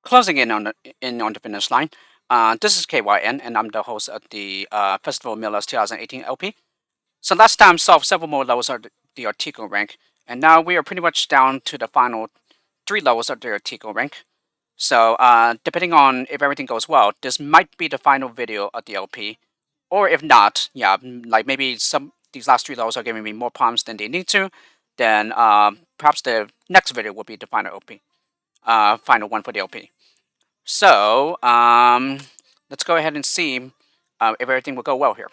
closing in on the finish line. This is KYN, and I'm the host of the Festival Millas 2018 LP. So last time solved several more levels of the Artiko rank, and now we are pretty much down to the final 3 levels of the Artiko rank. So depending on if everything goes well, this might be the final video of the LP, or if not, yeah, like maybe these last 3 levels are giving me more problems than they need to, then perhaps the next video will be the final LP, final one for the LP. So let's go ahead and see if everything will go well here.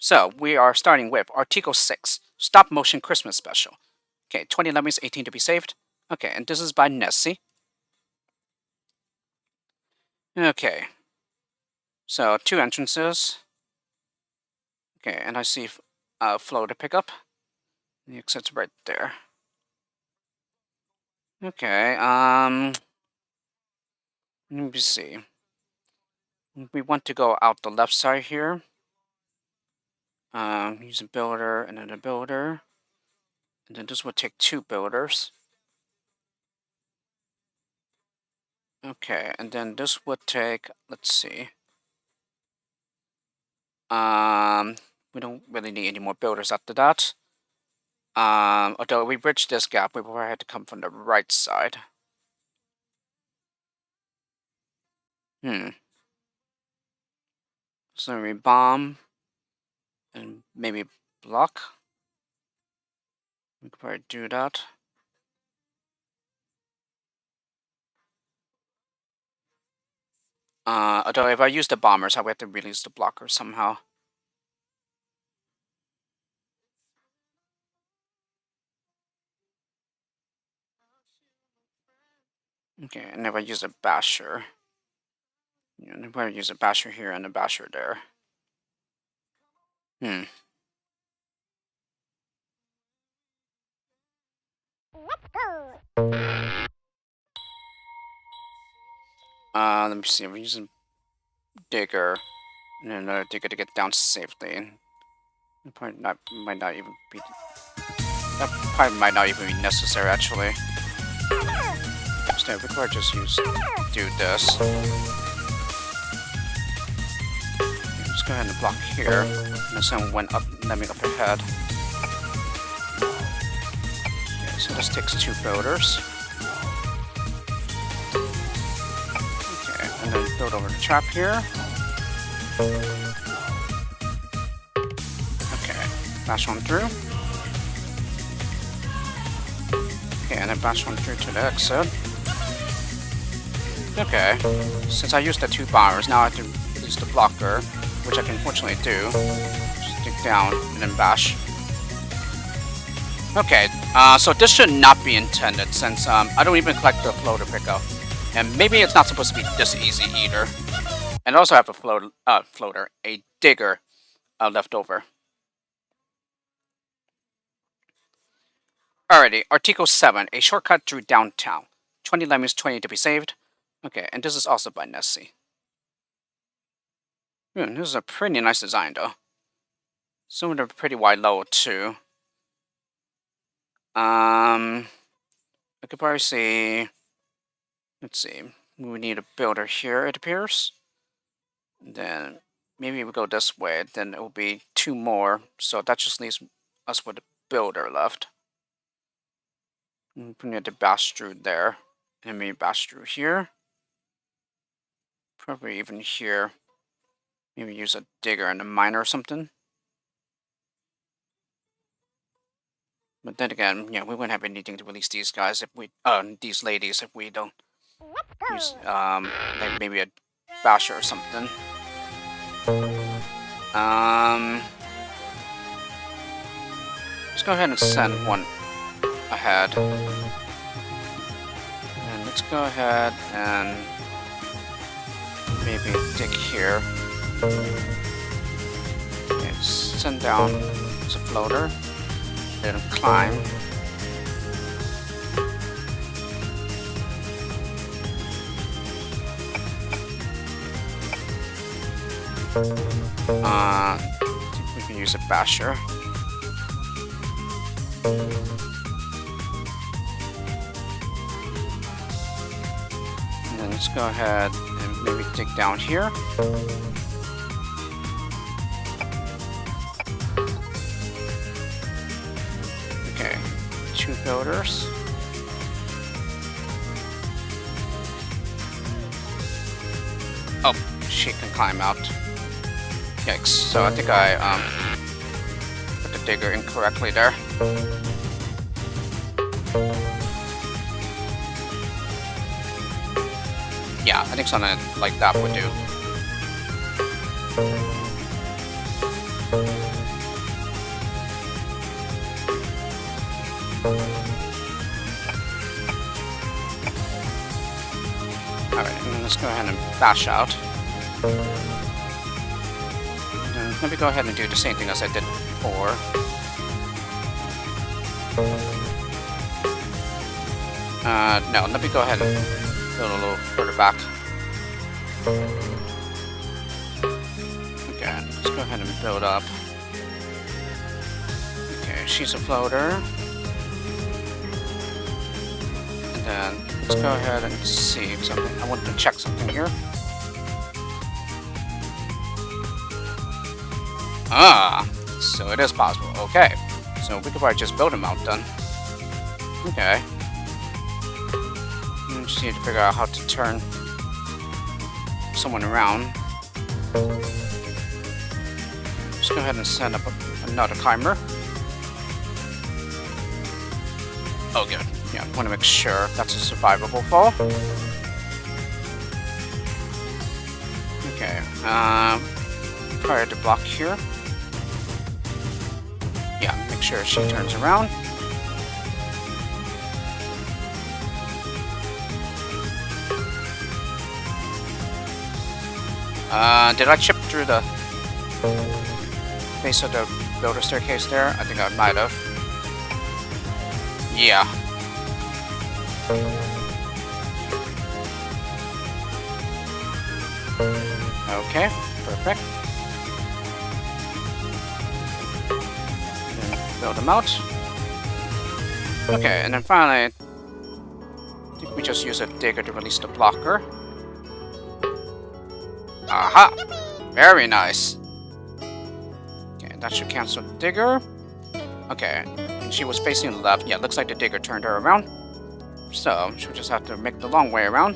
So we are starting with Article 6, Stop Motion Christmas Special. Okay, 20 lemons, 18 to be saved. Okay, and this is by Nessie. Okay, so 2 entrances. Okay, and I see flow to pick up. The exit's right there. Okay, let me see. We want to go out the left side here. Use a builder and then a builder. And then this would take 2 builders. Okay, and then this would take, let's see. We don't really need any more builders after that. Although we bridge this gap, we probably had to come from the right side. So we bomb and maybe block. We could probably do that. Although if I use the bombers, I would have to release the blocker somehow. Okay, and if I use a basher, if I use a basher here and a basher there. Let me see. We're using digger and another digger to get down safely. Probably might not even be. That probably might not even be necessary actually. Instead, we could just do this. Let's go ahead and block here. And someone went up, let me up ahead. Okay, so this takes 2 builders. Okay, and then build over the trap here. Okay, bash on through. Okay, and then bash on through to the exit. Okay, since I used the 2 bombers, now I have to use the blocker, which I can fortunately do. Just dig down and then bash. Okay, so this should not be intended since I don't even collect the floater pickup. And maybe it's not supposed to be this easy either. And I also have a floater, a digger left over. Alrighty, Article 7, a shortcut through downtown. 20 lemons, 20 to be saved. Okay, and this is also by Nessie. This is a pretty nice design though. Some of them are pretty wide low too. I could probably see, let's see, we need a builder here it appears. And then maybe we go this way, then it will be 2 more, so that just leaves us with a builder left. We need to bash through there, and maybe bash through here. Probably even here. Maybe use a digger and a miner or something. But then again, yeah, we wouldn't have anything to release these guys if we, these ladies if we don't use, like maybe a basher or something. Let's go ahead and send one ahead. And let's go ahead and maybe dig here. Okay, send down as a floater. Let him climb. We can use a basher. then let's go ahead and maybe dig down here. Okay, 2 builders. Oh, she can climb out. Yikes, so I think I put the digger incorrectly there. Yeah, I think something like that would do. Alright, and then let's go ahead and bash out. And let me go ahead and do the same thing as I did before. No, let me go ahead and build a little further back. Okay, let's go ahead and build up. Okay, she's a floater. And then let's go ahead and see something. I want to check something here. Ah, so it is possible. Okay, so we could probably just build him out then. Okay. We just need to figure out how to turn someone around. Just go ahead and set up another timer. Oh, good. Yeah, I want to make sure that's a survivable fall. Okay. Fire the block here. Yeah, make sure she turns around. Did I chip through the base of the builder staircase there? I think I might have. Yeah. Okay, perfect. Then build them out. Okay, and then finally, I think we just use a digger to release the blocker. Aha! Very nice. Okay, that should cancel the digger. Okay, and she was facing the left. Yeah, looks like the digger turned her around. So, she'll just have to make the long way around.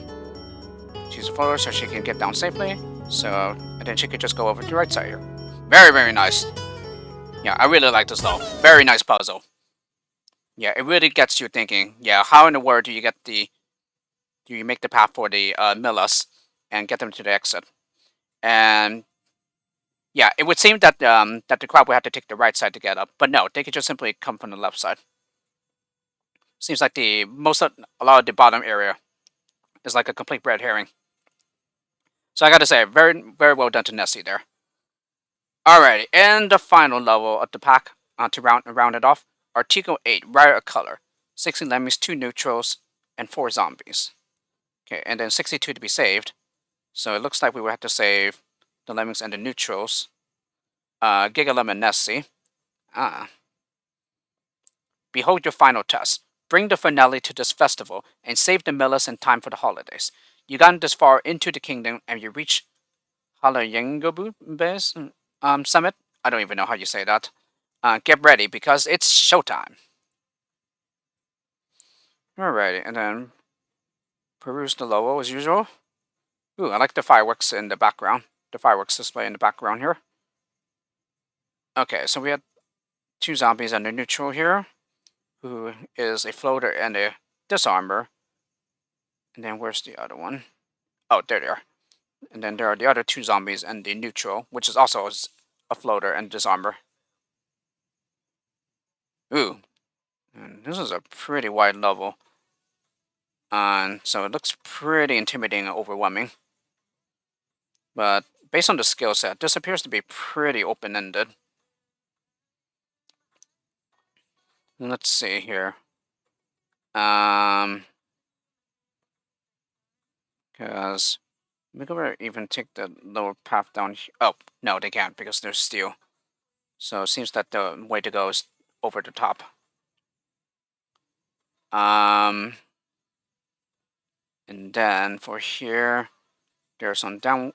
She's a floater so she can get down safely. So, and then she could just go over to the right side here. Very, very nice. Yeah, I really like this though. Very nice puzzle. Yeah, it really gets you thinking. Yeah, how in the world do you make the path for the Millas and get them to the exit? And yeah, it would seem that that the crowd would have to take the right side to get up, but no, they could just simply come from the left side. Seems like a lot of the bottom area is like a complete red herring. So I gotta say, very very well done to Nessie there. Alrighty, and the final level of the pack to round it off: Artiko 8, Rare a Color, 16 lemmings, 2 neutrals, and 4 zombies. Okay, and then 62 to be saved. So it looks like we would have to save the lemmings and the neutrals. Gigalem and Nessie. Behold your final test. Bring the finale to this festival and save the Millas in time for the holidays. You gotten this far into the kingdom and you reach Halayengobu's summit. I don't even know how you say that. Get ready because it's showtime. Alrighty, and then peruse the logo as usual. Ooh, I like the fireworks in the background. The fireworks display in the background here. Okay, so we had 2 zombies under neutral here, who is a floater and a disarmer. And then where's the other one? Oh, there they are. And then there are the other 2 zombies and the neutral, which is also a floater and disarmer. Ooh, and this is a pretty wide level. And so it looks pretty intimidating and overwhelming. But based on the skill set, this appears to be pretty open-ended. Let's see here. Because we could even take the lower path down here. Oh, no, they can't because there's steel. So it seems that the way to go is over the top. And then for here, there's some downwards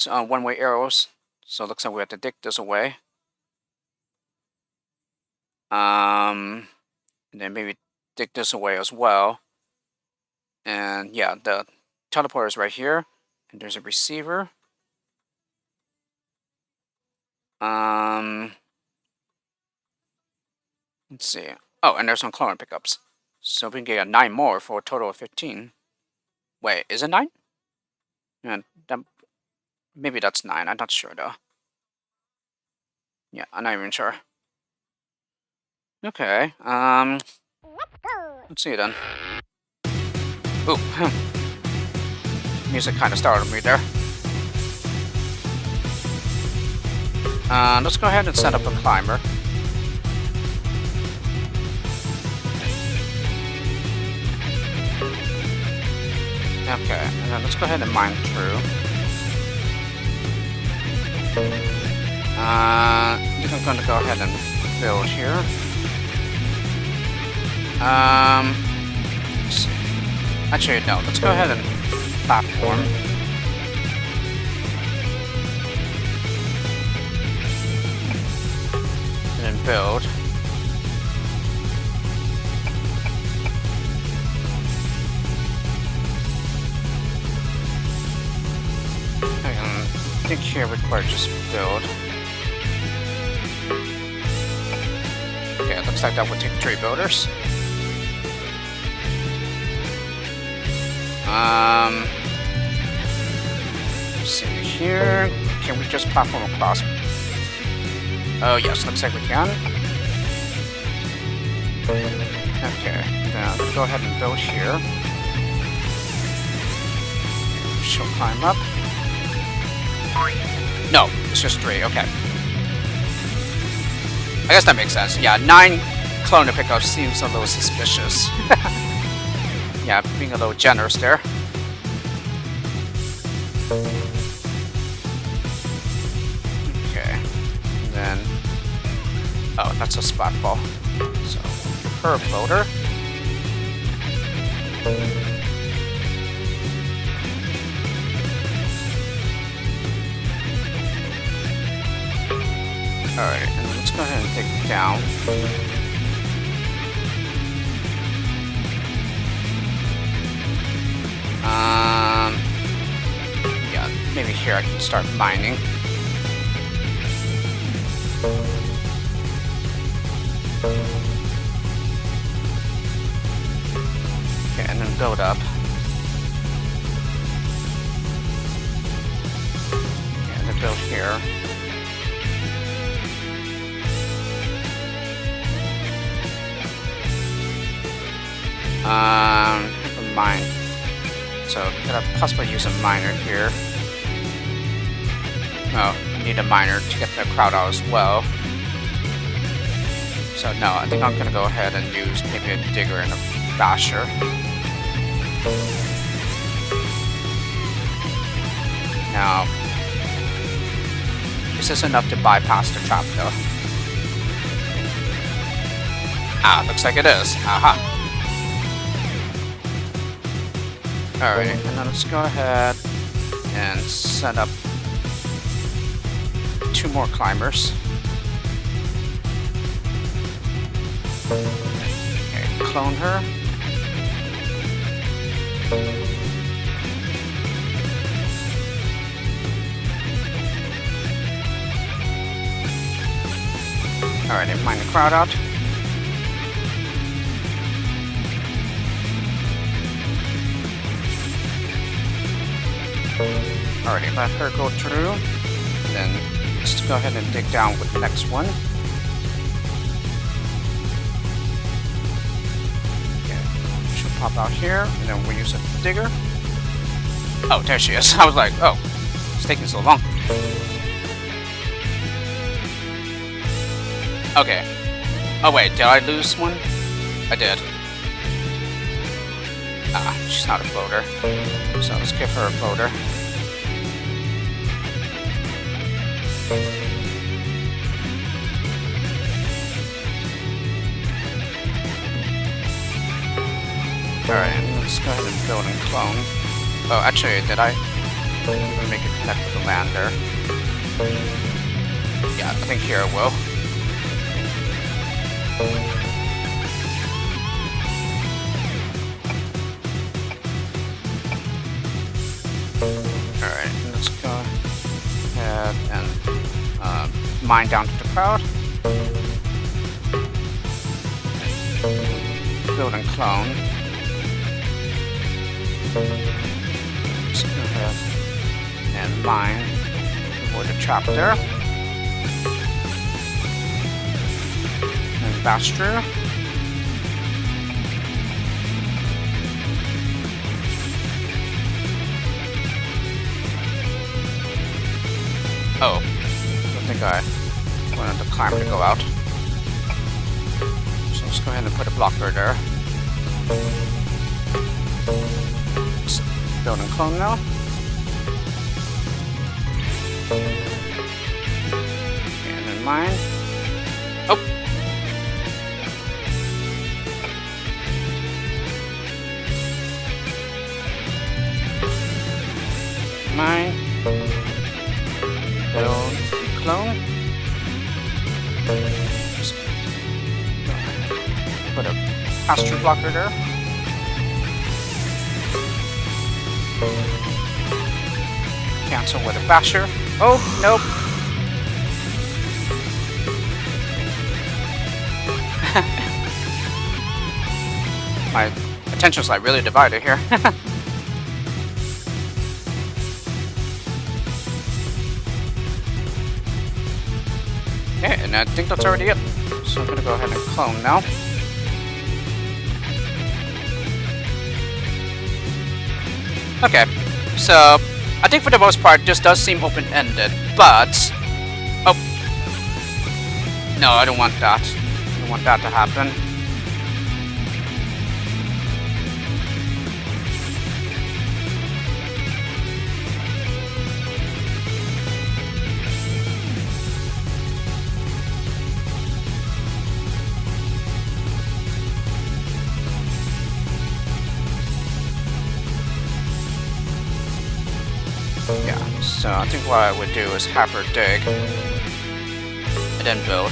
one-way arrows. So it looks like we have to dig this away. And then maybe dig this away as well. And yeah, the teleporter is right here. And there's a receiver. Let's see. Oh, and there's some clone pickups. So we can get 9 more for a total of 15. Wait, is it 9? Yeah, maybe that's 9. I'm not sure though. Yeah, I'm not even sure. Okay. Let's see then. Ooh, music kind of startled me there. Let's go ahead and set up a climber. Okay, and then let's go ahead and mine through. I think I'm going to go ahead and build here. Actually, no. Let's go ahead and platform. And then build. I think here we'd probably just build. Okay, it looks like that would take 3 builders. Let's see here. Can we just platform across? Oh yes, looks like we can. Okay, now let's go ahead and build here. She'll climb up. No, it's just 3, okay. I guess that makes sense. Yeah, 9 clone pickups seems a little suspicious. Yeah, being a little generous there. Okay, and then... Oh, that's a spot ball. So, her floater. Alright, and let's go ahead and take it down. Yeah, maybe here I can start mining. Okay, and then build up. Okay, and then build here. Never mind. So, could I possibly use a miner here? Oh, I need a miner to get the crowd out as well. So, no, I think I'm gonna go ahead and use maybe a digger and a basher. Now, this is enough to bypass the trap though. Ah, looks like it is. Aha! Alright, and then let's go ahead and set up 2 more climbers. Okay, clone her. Alright, and mine the crowd out. Alrighty, let her go through. And then let's go ahead and dig down with the next one. Okay, she'll pop out here, and then we'll use a digger. Oh, there she is. I was like, oh, it's taking so long. Okay. Oh wait, did I lose one? I did. Ah, she's not a floater. So let's give her a floater. Alright, let's go ahead and build and clone. Oh, actually, did I even make it connect with the lander? Yeah, I think here it will. Alright, let's go ahead and mine down to the crowd. Build and clone. Let's go ahead and mine for the chapter. And bash through. Oh, I think I wanted the climb to go out. So let's go ahead and put a blocker there. Let's build and clone now. And then mine. Oh! Mine. Build, clone. Just put a pasture blocker there. Cancel with a basher. Oh, nope. My attention's like really divided here. Okay, and I think that's already it. So I'm gonna go ahead and clone now. Okay, so I think for the most part this does seem open-ended, but oh no, I don't want that. I don't want that to happen. Yeah, so I think what I would do is have her dig, and then build.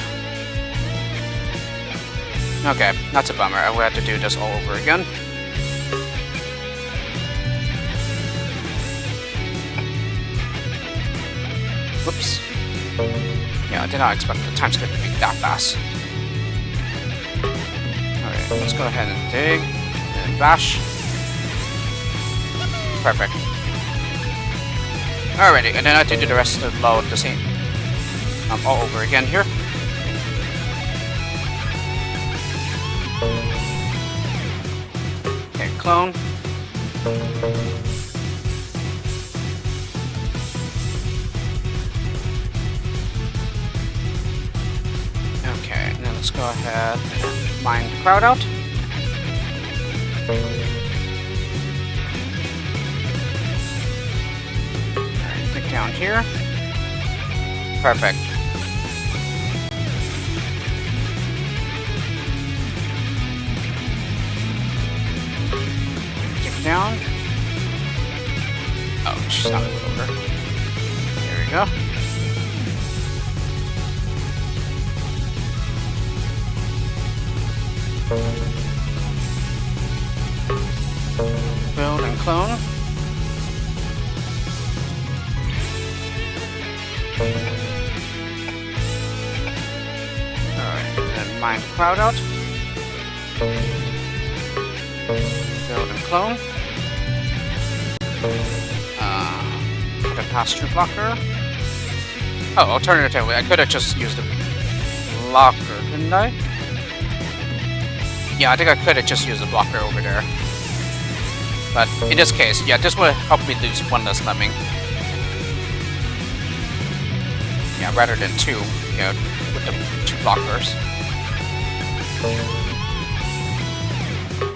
Okay, that's a bummer. I would have to do this all over again. Whoops. Yeah, I did not expect the time skip to be that fast. Alright, let's go ahead and dig, and bash. Perfect. Alrighty, and then I have to do the rest of the load the same. All over again here. Okay, clone. Okay, now let's go ahead and mine the crowd out. Down here. Perfect. Kick down. Oh, she's not over. There we go. Build and clone. Alright, and then mine the crowd out. Build and clone. Put a pasture blocker. Oh, alternatively, I could have just used a blocker, couldn't I? Yeah, I think I could have just used a blocker over there. But in this case, yeah, this would help me lose one less lemming. Yeah, rather than two, you know, with the two blockers.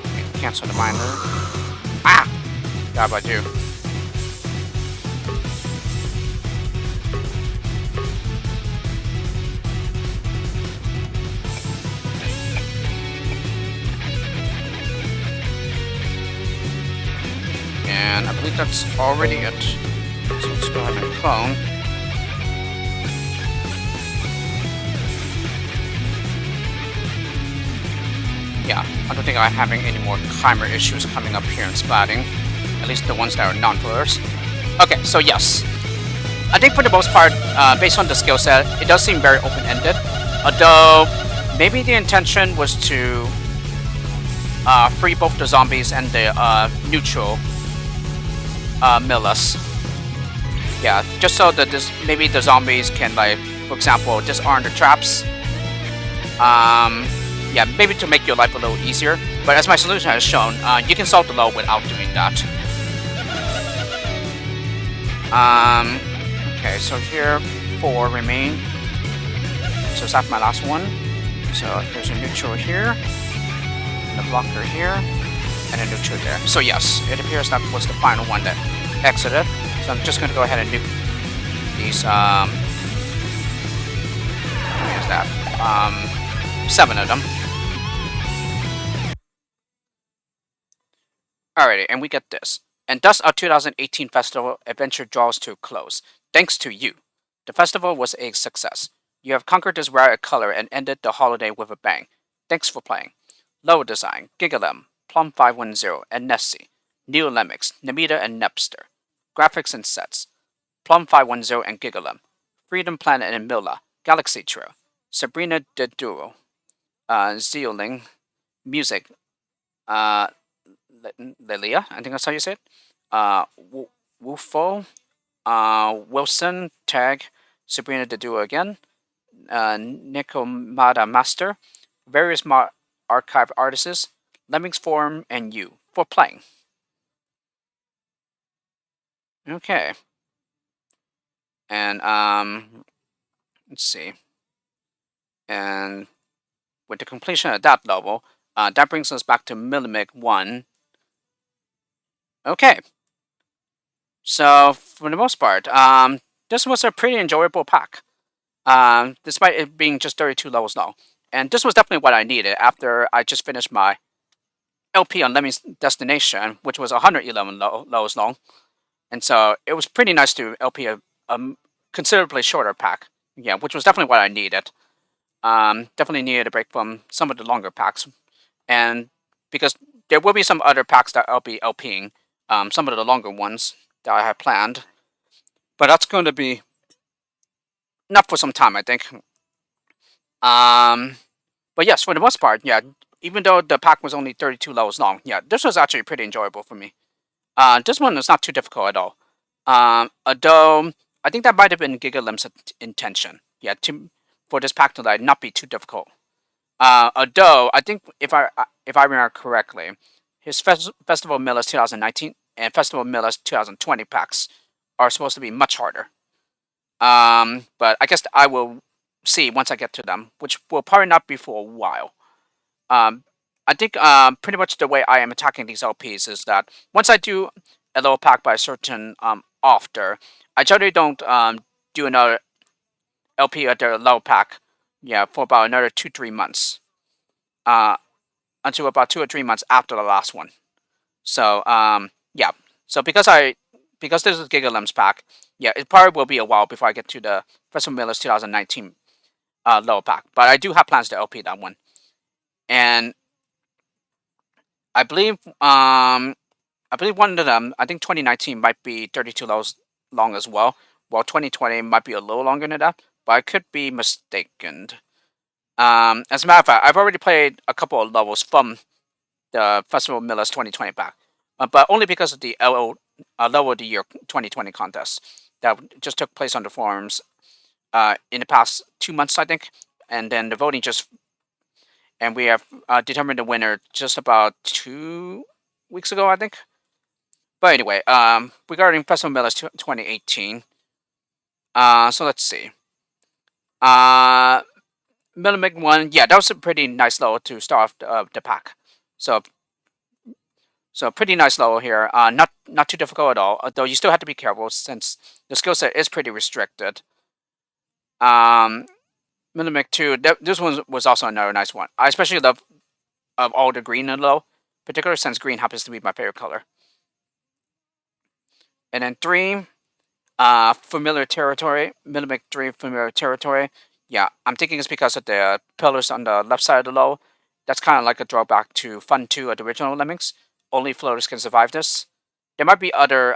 Okay, cancel the miner. Ah! God, I do. And I believe that's already it. So let's go ahead and clone. Yeah, I don't think I'm having any more timer issues coming up here in splatting. At least the ones that are non-fillers. Okay, so yes. I think for the most part, based on the skill set, it does seem very open-ended. Although, maybe the intention was to free both the zombies and the neutral Millas. Yeah, just so that maybe the zombies can, like, for example, disarm the traps. Yeah, maybe to make your life a little easier. But as my solution has shown, you can solve the low without doing that. Okay, so here 4 remain. So that's my last one. So there's a neutral here, and a blocker here, and a neutral there. So yes, it appears that was the final one that exited. So I'm just going to go ahead and nuke these. How many is that? 7 of them. Alrighty, and we get this. And thus our 2018 festival adventure draws to a close. Thanks to you. The festival was a success. You have conquered this rare color and ended the holiday with a bang. Thanks for playing. Lower Design, Gigalem, Plum510, and Nessie, Neolemix, Namita and Nepster. Graphics and Sets, Plum510 and Gigalem, Freedom Planet and Milla, Galaxy Trail, Sabrina de Duro, Zeoling, Music, Lilia, I think that's how you say it. Wufo, Wilson, Tag, Sabrina de Duo again, Nikomada Master, various archive artists, Lemmings Forum, and you for playing. Okay. And let's see. And with the completion of that level, that brings us back to Millimic 1. Okay. So for the most part, this was a pretty enjoyable pack, despite it being just 32 levels long. And this was definitely what I needed after I just finished my LP on Lemmings Destination, which was 111 levels long. And so it was pretty nice to LP a considerably shorter pack. Yeah, which was definitely what I needed. Definitely needed a break from some of the longer packs. And because there will be some other packs that I'll be LPing, some of the longer ones that I have planned. But that's going to be not for some time, I think. But yes, for the most part, yeah, even though the pack was only 32 levels long, yeah, this was actually pretty enjoyable for me. This one is not too difficult at all. Although, I think that might have been Gigalim's intention. Yeah, for this pack to like not be too difficult. Although, I think if I remember correctly, his Festival Millas 2019 and Festival Millas 2020 packs are supposed to be much harder. But I guess I will see once I get to them, which will probably not be for a while. I think pretty much the way I am attacking these LPs is that once I do a little pack by a certain author, I generally don't do another LP at their low pack, yeah, for about another 2-3 months, until about 2 or 3 months after the last one. So yeah, so because this is Gigalem's pack, yeah, it probably will be a while before I get to the Festival Millas 2019 lower pack, but I do have plans to LP that one, and I believe one of them, I think 2019 might be 32 levels long as well, while 2020 might be a little longer than that, but I could be mistaken. As a matter of fact, I've already played a couple of levels from the Festival Millas 2020 pack, but only because of the Level of the Year 2020 contest that just took place on the forums in the past 2 months, I think, and then the voting and we have determined the winner just about 2 weeks ago, I think. But anyway, regarding Festival Millas 2018, so let's see. Millimic 1, yeah, that was a pretty nice level to start off the pack. So pretty nice level here. Not too difficult at all, although you still have to be careful since the skill set is pretty restricted. Millimic 2, this one was also another nice one. I especially love all the green in low, particularly since green happens to be my favorite color. And then 3, familiar territory. Mimic 3, familiar territory. Yeah, I'm thinking it's because of the pillars on the left side of the low. That's kind of like a drawback to Fun 2 of the original Lemmings. Only floaters can survive this. There might be other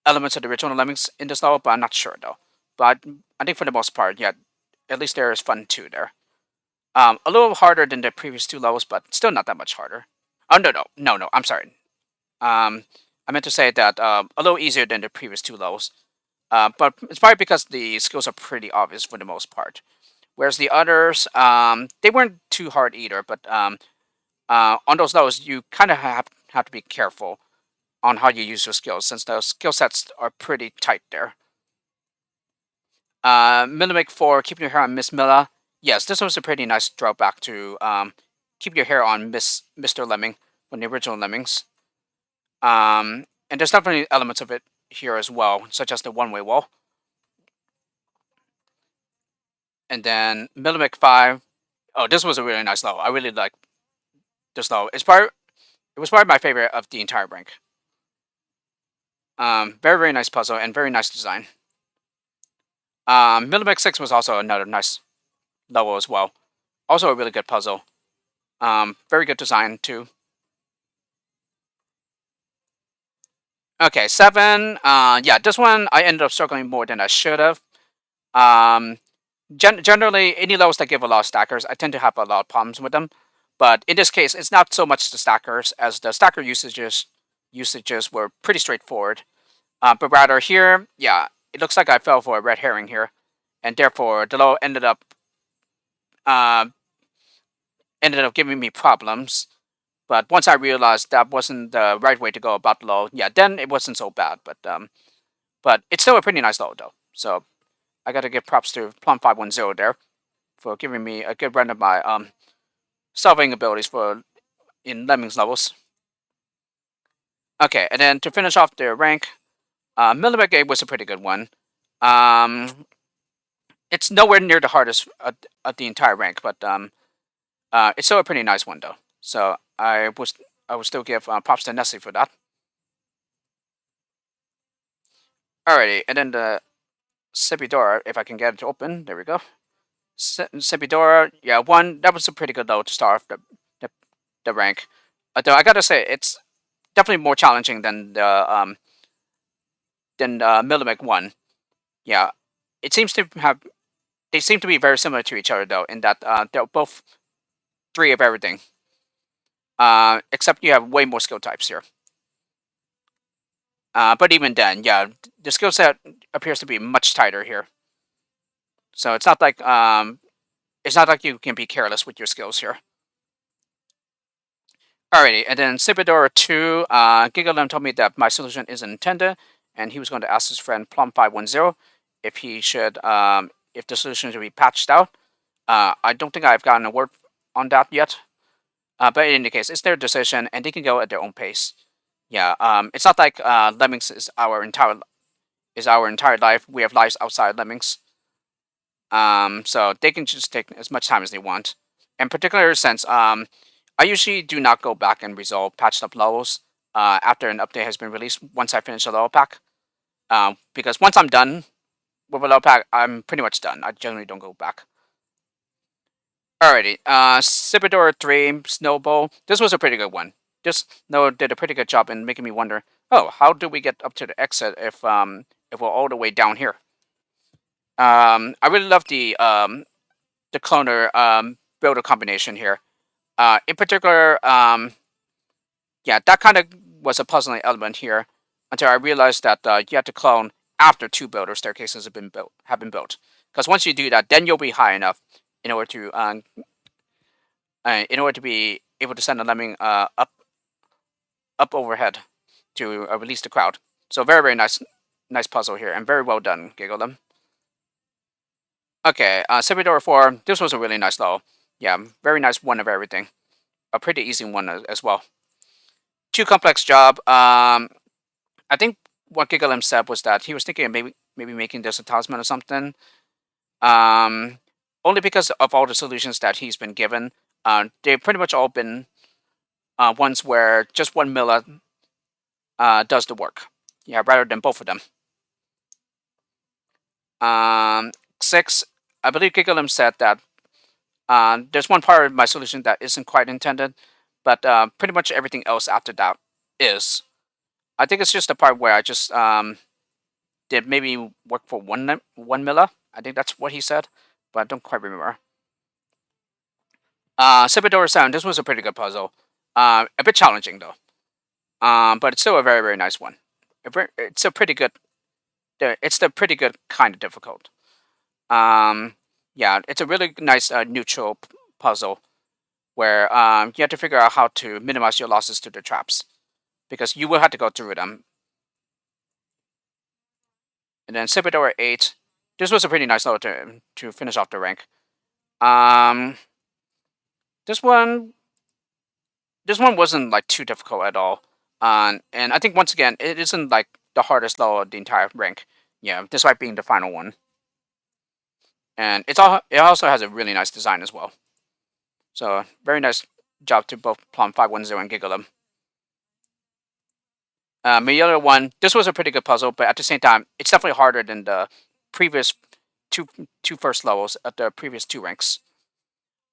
elements of the original Lemmings in this level, but I'm not sure though. But I think for the most part, yeah, at least there is Fun 2 there. A little harder than the previous 2 levels, but still not that much harder. Oh no, I'm sorry. I meant to say that a little easier than the previous 2 levels. But it's probably because the skills are pretty obvious for the most part. Whereas the others, they weren't too hard either. But on those levels, you kind of have to be careful on how you use your skills, since those skill sets are pretty tight there. Mimic 4, keeping your hair on Miss Milla. Yes, this was a pretty nice drawback to keep your hair on Mr. Lemming from the original Lemmings. And there's definitely elements of it here as well, such as the one-way wall. And then Mimic 5. Oh, this was a really nice level. I really like this level. It was probably my favorite of the entire rank. Very, very nice puzzle and very nice design. Mimic 6 was also another nice level as well. Also a really good puzzle. Very good design too. Okay, 7. Yeah, this one I ended up struggling more than I should have. Generally, any levels that give a lot of stackers, I tend to have a lot of problems with them. But in this case, it's not so much the stackers, as the stacker usages were pretty straightforward. But rather here, yeah, it looks like I fell for a red herring here, and therefore the level uh, ended up giving me problems. But once I realized that wasn't the right way to go about the level, yeah, then it wasn't so bad. But it's still a pretty nice level though. So I gotta give props to Plum510 there for giving me a good run of my solving abilities for in Lemmings levels. Okay, and then to finish off the rank, Millimeter 8 was a pretty good one. It's nowhere near the hardest of the entire rank, but it's still a pretty nice one though. So I will still give props to Nessie for that. Alrighty, and then the Sepidora, if I can get it to open, there we go. Sepidora, yeah, 1. That was a pretty good low to start off the rank. Though I gotta say, it's definitely more challenging than the Millimeter 1. Yeah, it seems to have. They seem to be very similar to each other though, in that they're both 3 of everything. Except you have way more skill types here. But even then, yeah, the skill set appears to be much tighter here. So it's not like you can be careless with your skills here. Alrighty, and then Sipidora 2, Gigalem told me that my solution isn't intended, and he was going to ask his friend Plum510 if he should, if the solution should be patched out. I don't think I've gotten a word on that yet. But in any case, it's their decision, and they can go at their own pace. Yeah, it's not like Lemmings is our entire life. We have lives outside Lemmings. So they can just take as much time as they want. In particular, since I usually do not go back and resolve patched up levels after an update has been released once I finish a level pack. Because once I'm done with a level pack, I'm pretty much done. I generally don't go back. Alrighty, Sipidor 3, Snowball. This was a pretty good one. Just Noah did a pretty good job in making me wonder, oh, how do we get up to the exit if we're all the way down here? I really love the cloner builder combination here. In particular, yeah, that kind of was a puzzling element here until I realized that you have to clone after 2 builder staircases have been built. Because once you do that, then you'll be high enough in order to be able to send a lemming up overhead to release the crowd. So very, very nice puzzle here, and very well done, Gigglem. Okay, Sepidor 4, this was a really nice level. Yeah, very nice one of everything. A pretty easy one as well. Too complex job. I think what Gigglem said was that he was thinking of maybe making this a talisman or something. Only because of all the solutions that he's been given. They've pretty much all been ones where just 1 Milla does the work. Yeah, rather than both of them. Um, 6, I believe Gigalum said that there's one part of my solution that isn't quite intended, but pretty much everything else after that is. I think it's just the part where I just did maybe work for one milla. I think that's what he said, but I don't quite remember. Sibidora Sound. This was a pretty good puzzle. A bit challenging though. But it's still a very nice one. It's a pretty good. It's the pretty good kind of difficult. Um, yeah, it's a really nice neutral puzzle where you have to figure out how to minimize your losses to the traps because you will have to go through them. And then Sibidora 8. This was a pretty nice level to finish off the rank. Um, this one wasn't like too difficult at all. And I think once again it isn't like the hardest level of the entire rank. Yeah, despite being the final one. And it also has a really nice design as well. So very nice job to both Plum 510 and Gigalum. The other one, this was a pretty good puzzle, but at the same time, it's definitely harder than the previous two first levels at the previous two ranks.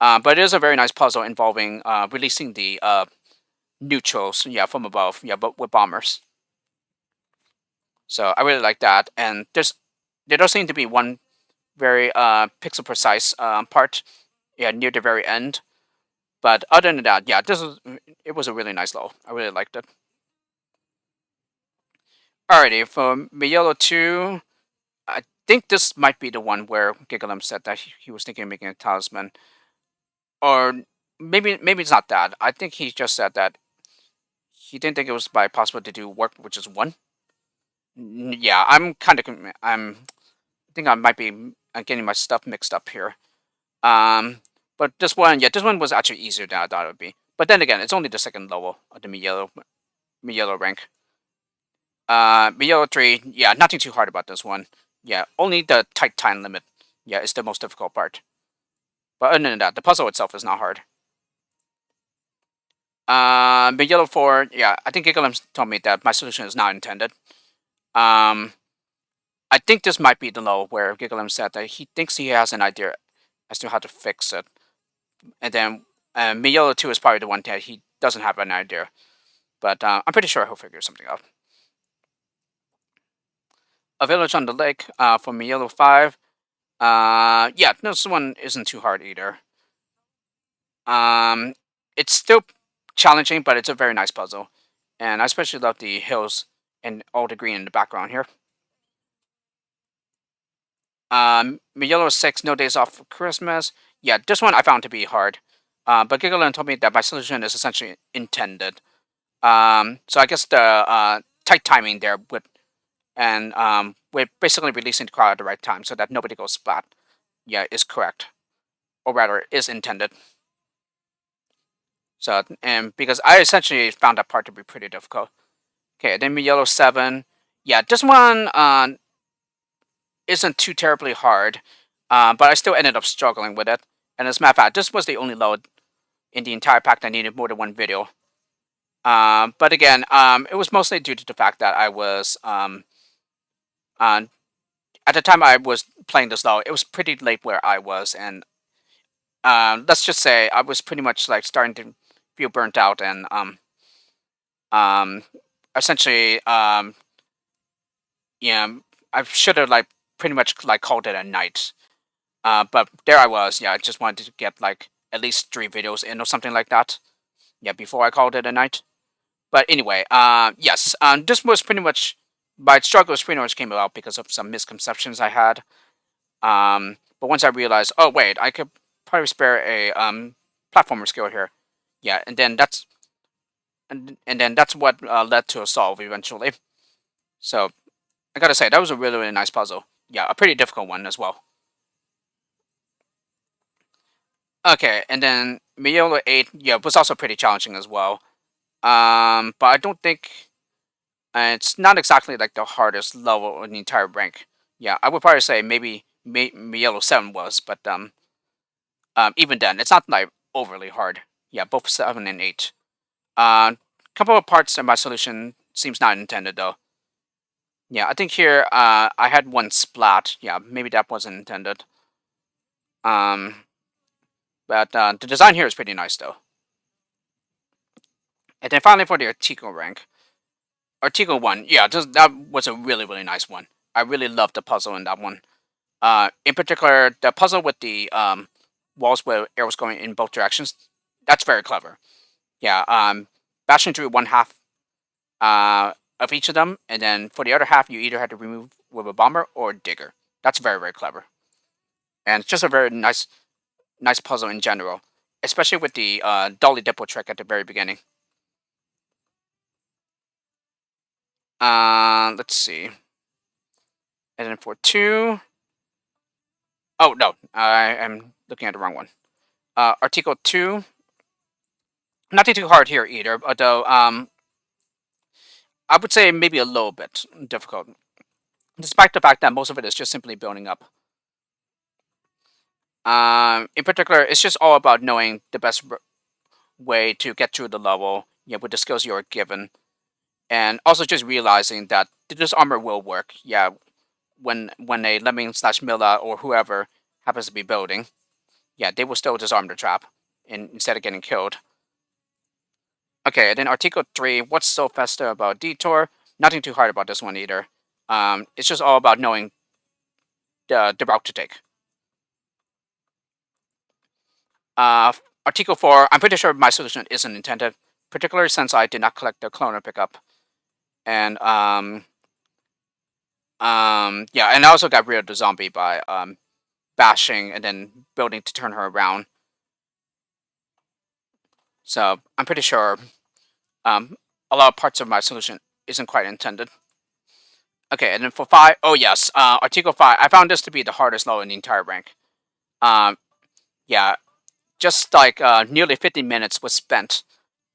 But it is a very nice puzzle involving releasing the neutrals, yeah, from above, yeah, but with bombers. So I really like that, and there does seem to be one very pixel precise part, yeah, near the very end. But other than that, yeah, it was a really nice level. I really liked it. Alrighty, for Mielo 2, I think this might be the one where Gigalum said that he was thinking of making a talisman. Or maybe it's not that. I think he just said that he didn't think it was by possible to do work which is 1. Yeah, I think I might be getting my stuff mixed up here. But this one, yeah, this one was actually easier than I thought it would be. But then again, it's only the second level of the Mielo rank. Mielo 3, yeah, nothing too hard about this one. Yeah, only the tight time limit, yeah, is the most difficult part. But other than that, the puzzle itself is not hard. Mielo 4, yeah, I think Gigalum told me that my solution is not intended. I think this might be the level where Gigalum said that he thinks he has an idea as to how to fix it. And then Mielo 2 is probably the one that he doesn't have an idea. But I'm pretty sure he'll figure something out. A Village on the Lake for Mielo 5. Yeah, this one isn't too hard either. It's still challenging, but it's a very nice puzzle. And I especially love the hills and all the green in the background here. Mielo 6, No Days Off for Christmas. Yeah, this one I found to be hard. But Gigalin told me that my solution is essentially intended. So I guess the tight timing there with basically releasing the crowd at the right time so that nobody goes splat, yeah, is correct. Or rather, is intended. So, and because I essentially found that part to be pretty difficult. Okay, then Mielo 7. Yeah, this one isn't too terribly hard, but I still ended up struggling with it. And as a matter of fact, this was the only load in the entire pack that needed more than one video. But again, it was mostly due to the fact that I was at the time I was playing this level, it was pretty late where I was, and let's just say I was pretty much like starting to feel burnt out, and essentially, yeah, I should have like pretty much like called it a night. But there I was, yeah, I just wanted to get like at least 3 videos in or something like that. Yeah, before I called it a night. But anyway, yes, this was pretty much my struggles pretty much came about because of some misconceptions I had. But once I realized, oh wait, I could probably spare a platformer skill here. Yeah, and then that's what led to a solve eventually. So I gotta say that was a really nice puzzle. Yeah, a pretty difficult one as well. Okay, and then Miyola 8, yeah, was also pretty challenging as well. But I don't think it's not exactly like the hardest level in the entire rank. Yeah, I would probably say maybe Mielo 7 was, but even then, it's not like overly hard. Yeah, both 7 and 8. Couple of parts of my solution seems not intended though. Yeah, I think here I had one splat. Yeah, maybe that wasn't intended. Um, but the design here is pretty nice though. And then finally for the Artiko rank, Artiko one. Yeah, that was a really nice one. I really loved the puzzle in that one. In particular, the puzzle with the walls where arrows going in both directions. That's very clever. Yeah, bashing through one half of each of them, and then for the other half, you either had to remove with a bomber or a digger. That's very clever, and it's just a very nice puzzle in general, especially with the dolly dipple trick at the very beginning. Let's see, and then for two, oh no, I am looking at the wrong one. Article two, nothing too hard here either, although I would say maybe a little bit difficult, despite the fact that most of it is just simply building up. In particular, it's just all about knowing the best way to get through the level, yeah, with the skills you are given, and also just realizing that this armor will work. Yeah, when a lemming slash Milla or whoever happens to be building, yeah, they will still disarm the trap, instead of getting killed. Okay, and then Article 3, what's so festive about Detour? Nothing too hard about this one either. It's just all about knowing the route to take. Uh, Article 4, I'm pretty sure my solution isn't intended, particularly since I did not collect the cloner pickup. And, yeah, and I also got rid of the zombie by, bashing and then building to turn her around. So, I'm pretty sure, a lot of parts of my solution isn't quite intended. Okay, and then for 5, oh yes, Article 5, I found this to be the hardest level in the entire rank. Um, yeah, just like nearly 50 minutes was spent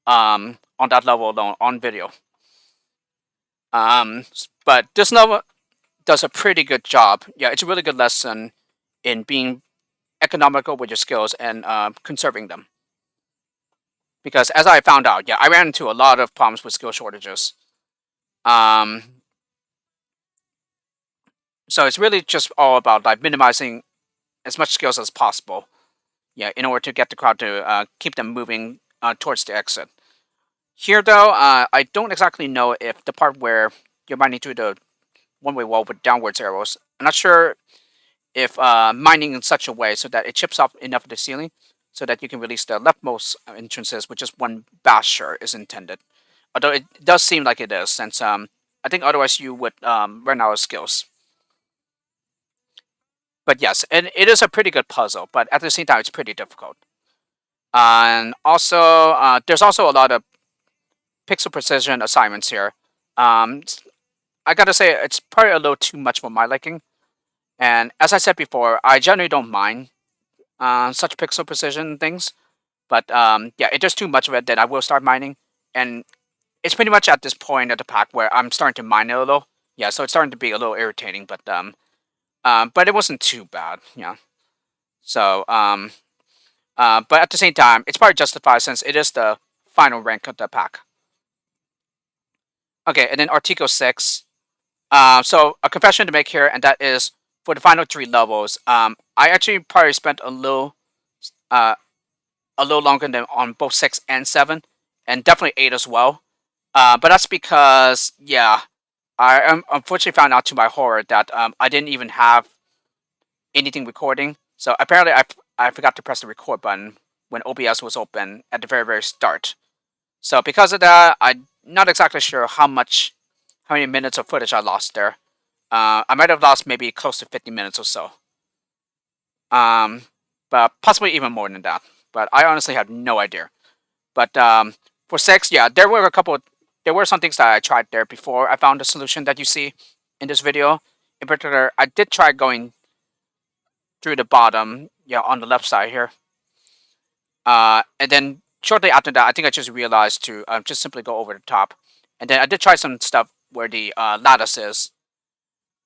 on that level alone on video. But this level does a pretty good job. Yeah, it's a really good lesson in being economical with your skills and conserving them. Because as I found out, yeah, I ran into a lot of problems with skill shortages. Um, so it's really just all about like minimizing as much skills as possible. Yeah, in order to get the crowd to keep them moving towards the exit. Here, though, I don't exactly know if the part where you're mining through the one-way wall with downwards arrows. I'm not sure if mining in such a way so that it chips off enough of the ceiling so that you can release the leftmost entrances with just one basher is intended. Although it does seem like it is, since I think otherwise you would run out of skills. But yes, and it is a pretty good puzzle, but at the same time, it's pretty difficult. And also, there's also a lot of pixel precision assignments here. I gotta say, it's probably a little too much for my liking. And as I said before, I generally don't mind such pixel precision things. But yeah, if there's too much of it, then I will start mining. And it's pretty much at this point of the pack where I'm starting to mine it a little. Yeah, so it's starting to be a little irritating, but it wasn't too bad. Yeah. So but at the same time, it's probably justified since it is the final rank of the pack. Okay, and then Article 6. So a confession to make here, and that is for the final 3 levels. I actually probably spent uh, a little longer than on both 6 and 7, and definitely 8 as well. But that's because, yeah, unfortunately found out to my horror that I didn't even have anything recording. So apparently I forgot to press the record button when OBS was open at the very start. So because of that, I'm not exactly sure how many minutes of footage I lost there. I might have lost maybe close to 50 minutes or so. But possibly even more than that. But I honestly have no idea. But for 6, yeah, there were some things that I tried there before I found the solution that you see in this video. In particular, I did try going through the bottom, yeah, on the left side here. And then shortly after that, I think I just realized to just simply go over the top. And then I did try some stuff where the lattice is.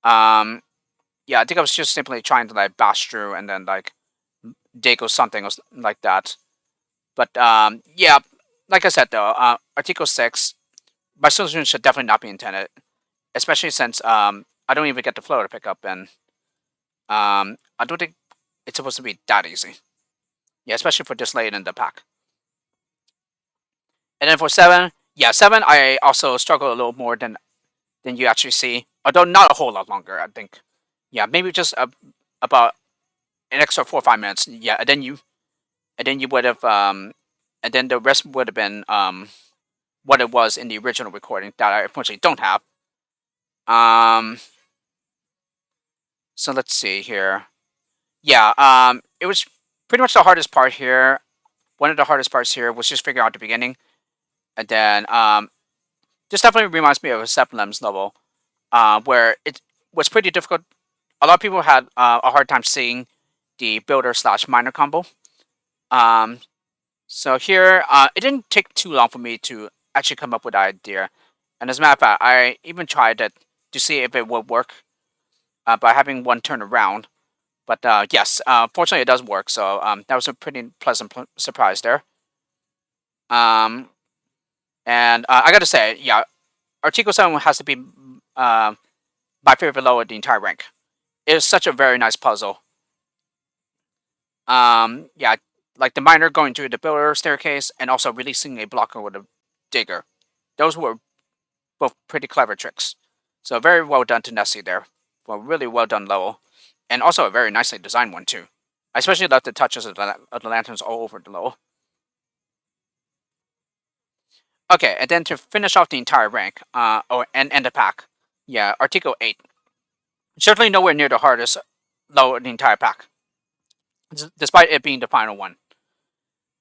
Yeah, I think I was just simply trying to like bash through and then like dig or something or like that. But yeah, like I said though, Article 6 my solution should definitely not be intended, especially since I don't even get the flow to pick up, and I don't think it's supposed to be that easy. Yeah, especially for this late in the pack. And then for seven, yeah, seven I also struggle a little more than you actually see, although not a whole lot longer. I think, yeah, maybe just about an extra 4 or 5 minutes. Yeah, and then you would have and then the rest would have been what it was in the original recording that I unfortunately don't have. Um, so let's see here. Yeah, it was pretty much the hardest part here. One of the hardest parts here was just figuring out the beginning, and then this definitely reminds me of a Sephiroth's level, where it was pretty difficult. A lot of people had a hard time seeing the builder slash miner combo. Um, so here, it didn't take too long for me to actually come up with the idea, and as a matter of fact, I even tried it to see if it would work by having one turn around. But yes, fortunately, it does work. So that was a pretty pleasant surprise there. Um, and I got to say, yeah, Artiko 7 has to be uh, my favorite lower the entire rank. It is such a very nice puzzle. Yeah, like the miner going through the builder staircase and also releasing a blocker with a digger. Those were both pretty clever tricks. So very well done to Nessie there. Well, really well done level. And also a very nicely designed one too. I especially love the touches of the lanterns all over the level. Okay, and then to finish off the entire rank, and end the pack, yeah, Article 8. Certainly nowhere near the hardest low in the entire pack, despite it being the final one.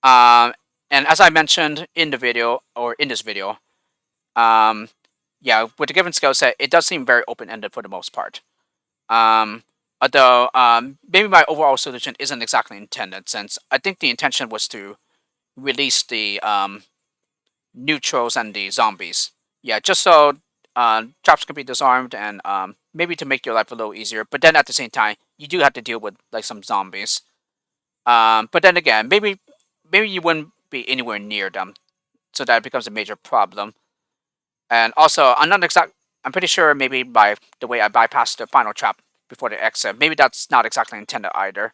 Um, and as I mentioned in the video, or in this video, um, yeah, with the given skill set, it does seem very open-ended for the most part. Um, although, maybe my overall solution isn't exactly intended, since I think the intention was to release the neutrals and the zombies. Yeah, just so traps can be disarmed and maybe to make your life a little easier. But then at the same time, you do have to deal with like some zombies. But then again, maybe you wouldn't be anywhere near them, so that becomes a major problem. And also, I'm not exact. I'm pretty sure maybe by the way I bypassed the final trap before the exit, maybe that's not exactly intended either.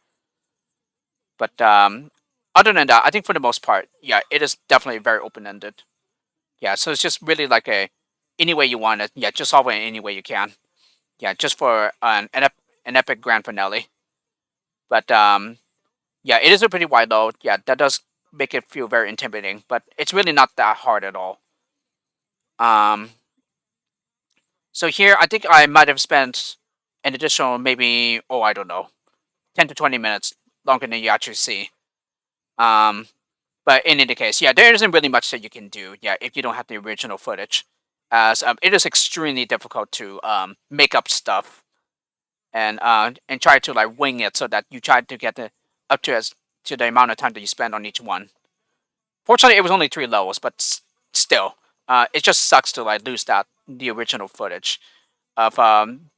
But other than that, I think for the most part, yeah, it is definitely very open ended. Yeah, so it's just really like a any way you want it. Yeah, just solve it any way you can. Yeah, just for an epic grand finale. But yeah, it is a pretty wide load. Yeah, that does make it feel very intimidating, but it's really not that hard at all. Um, so here I think I might have spent an additional maybe I don't know 10 to 20 minutes longer than you actually see. Um, but in any case, yeah, there isn't really much that you can do. Yeah, if you don't have the original footage, as it is extremely difficult to make up stuff and try to like wing it so that you try to get the up to as to the amount of time that you spend on each one. Fortunately, it was only 3 levels, but still, it just sucks to like lose that the original footage of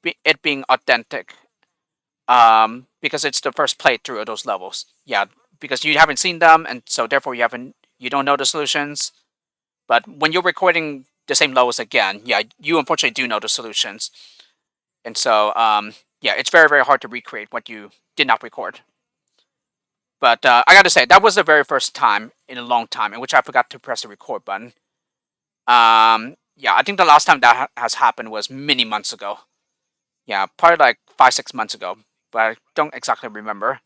it being authentic. Because it's the first playthrough of those levels. Yeah, because you haven't seen them, and so therefore you don't know the solutions. But when you're recording the same levels again, yeah, you unfortunately do know the solutions, and so yeah, it's very very hard to recreate what you did not record. But I got to say that was the very first time in a long time in which I forgot to press the record button. Yeah, I think the last time that has happened was many months ago. Yeah, probably like 5 6 months ago, but I don't exactly remember.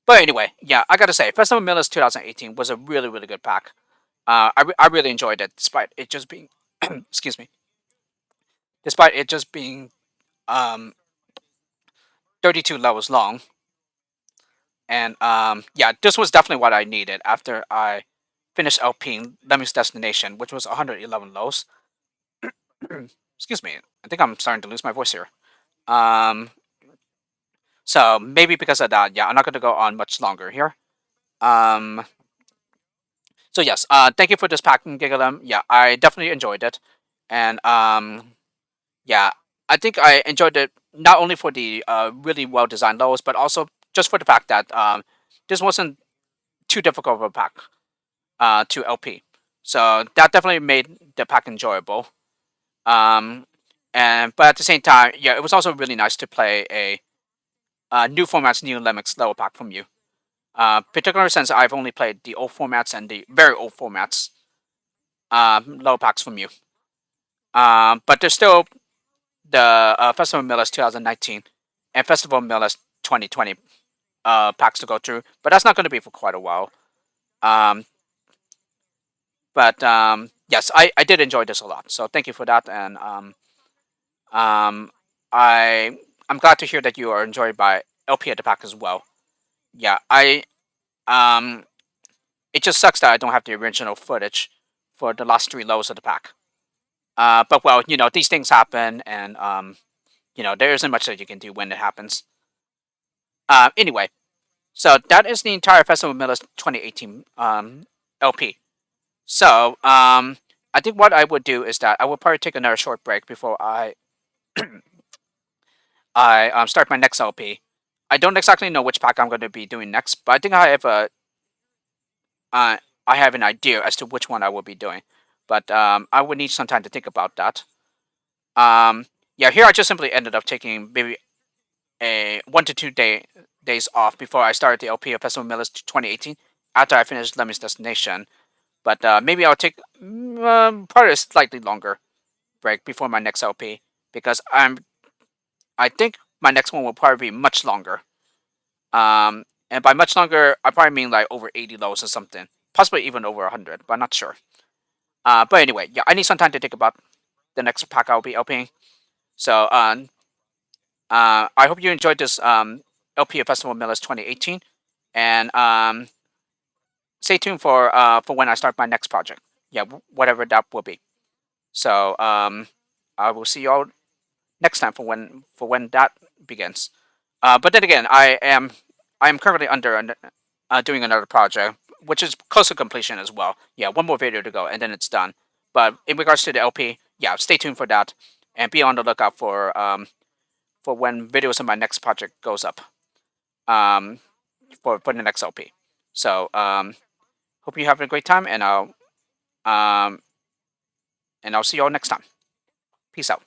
But anyway, yeah, I gotta say, Festival Millas 2018 was a really, really good pack. I really enjoyed it, despite it just being, excuse me, despite it just being um 32 levels long. And yeah, this was definitely what I needed after I finished LPing Lemmy's Destination, which was 111 lows. Excuse me, I think I'm starting to lose my voice here. Um, so maybe because of that, yeah, I'm not gonna go on much longer here. Um, so yes, thank you for this packing, Gigalem. Yeah, I definitely enjoyed it, and yeah, I think I enjoyed it not only for the really well designed levels, but also just for the fact that this wasn't too difficult of a pack to LP. So that definitely made the pack enjoyable. Um, and but at the same time, yeah, it was also really nice to play a new formats, new Lemix level pack from you. Particularly since I've only played the old formats and the very old formats level packs from you. But there's still the Festival Millas 2019 and Festival Millas 2020 packs to go through, but that's not going to be for quite a while. Um, but yes, I did enjoy this a lot, so thank you for that, and um, I I'm glad to hear that you are enjoyed by LP at the pack as well. Yeah, I um, it just sucks that I don't have the original footage for the last three lows of the pack. But well, these things happen, and there isn't much that you can do when it happens. Anyway, so that is the entire Festival Miller's 2018 LP. So I think what I would do is that I would probably take another short break before I start my next LP. I don't exactly know which pack I'm going to be doing next, but I think uh, I have an idea as to which one I will be doing. But I would need some time to think about that. Um, yeah, here I just simply ended up taking maybe a 1 to 2 days off before I started the LP of Festival Millis 2018 after I finished Lemmy's Destination. But maybe I'll take probably a slightly longer break before my next LP because I think my next one will probably be much longer. And by much longer, I probably mean like over 80 lows or something, possibly even over 100, but I'm not sure. But anyway, yeah, I need some time to think about the next pack I'll be LPing. So I hope you enjoyed this LP of Festival Millis 2018, and stay tuned for when I start my next project. Yeah, whatever that will be. So I will see you all next time for when that begins. But then again, I am currently doing another project, which is close to completion as well. Yeah, one more video to go, and then it's done. But in regards to the LP, yeah, stay tuned for that, and be on the lookout for when videos of my next project goes up. Um, for the next LP. So hope you have a great time, um and I'll see you all next time. Peace out.